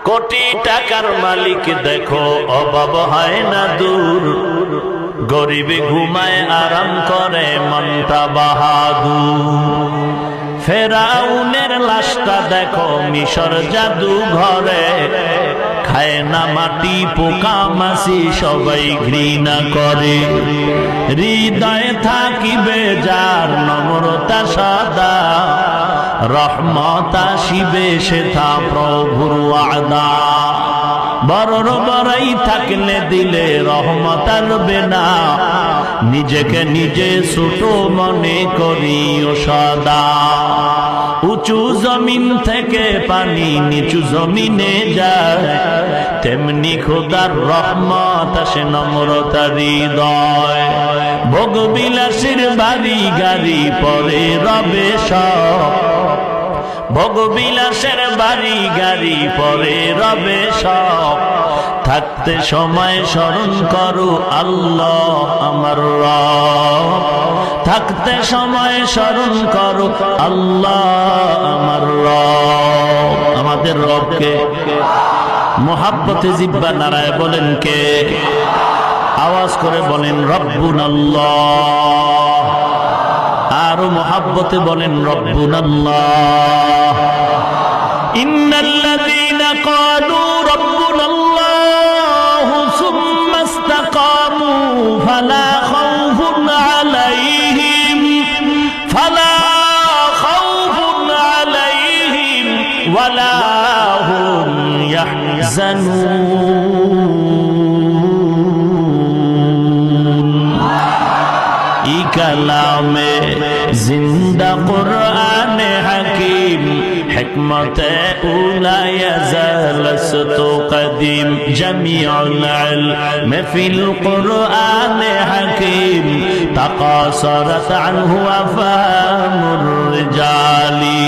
কোটি টাকার মালিক দেখো অভাব হয় না দূর, গরিবে ঘুমায় আরাম করে মনটা বাহাদুর। ফেরাউনের লাশটা দেখো মিশর জাদু ঘরে, খায় না মাটি পোকা মাছি সবাই ঘৃণা করে। হৃদয়ে থাকিবে যার নম্রতা সদা, রহমত আসিবে সেথা প্রভুর ওয়াদা। বড় বড়াই থাকলে দিলে রহমত আসবে না, নিজেকে নিজে ছোট মনে করিও সদা। উঁচু জমিন থেকে পানি নিচু জমিনে যায়, তেমনি খোদার রহমত আসে নম্রতার হৃদয়। ভোগ বিলাসের বাড়ি গাড়ি পরে রবে সব, ভোগ বিলাসের বাড়ি গাড়ি পরে রবে সব। থাকতে সময় স্মরণ করো আল্লাহ আমার রব, থাকতে সময় স্মরণ করো আল্লাহ আমার রব। আমাদের রবকে মোহাব্বতে জিব্বা নারায় বলেন কে? আওয়াজ করে বলেন রব্বুনাল্লাহ। আরো মোহাব্বতে বলেন রব্বুনাল্লাহ। ইন্নাল্লাযীনা ক্বালু রব্বুনাল্লাহু সুম্মা ইসতাকামু ফালা খাউফুন আলাইহিম ওয়ালা হুম ইয়াহজানুন। ই কালামে জিন্দা কুরআনে হাকিম, হিকমতে উলা ইয়াজালসতু কদিম। জামিউল ইলম ফিল কুরআনে হাকিম, তাকাসারাত আনহু আফহামুর রিজালি।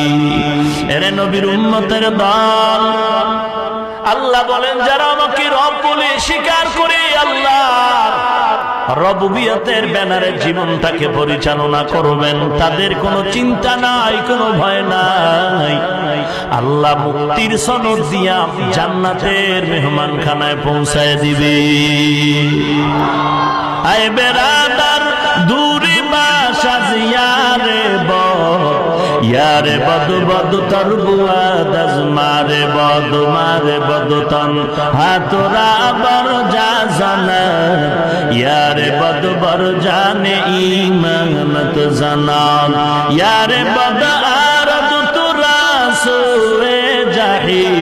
এরে নবীর উম্মতের দল, আল্লাহ বলেন যারা আমাকে রব বলে স্বীকার করে আল্লাহ রবুবিয়তের ব্যানারে জীবনটাকে পরিচালনা করবেন, তাদের কোনো চিন্তা নাই, কোনো ভয় নাই। আল্লাহ মুক্তির সনদ দিয়া জান্নাতের মেহমানখানায় পৌঁছায় দিবে। আয় বেরাদার দূরে বাসা জিয়ারে বদ, ইয়ারে বদ বদ তরবুয়া দজ মারে বদ মারে বদ তন হাতরা বর যা জানা, ইয়ারে বদ বর জানে ইমানত জানান, ইয়ারে বদ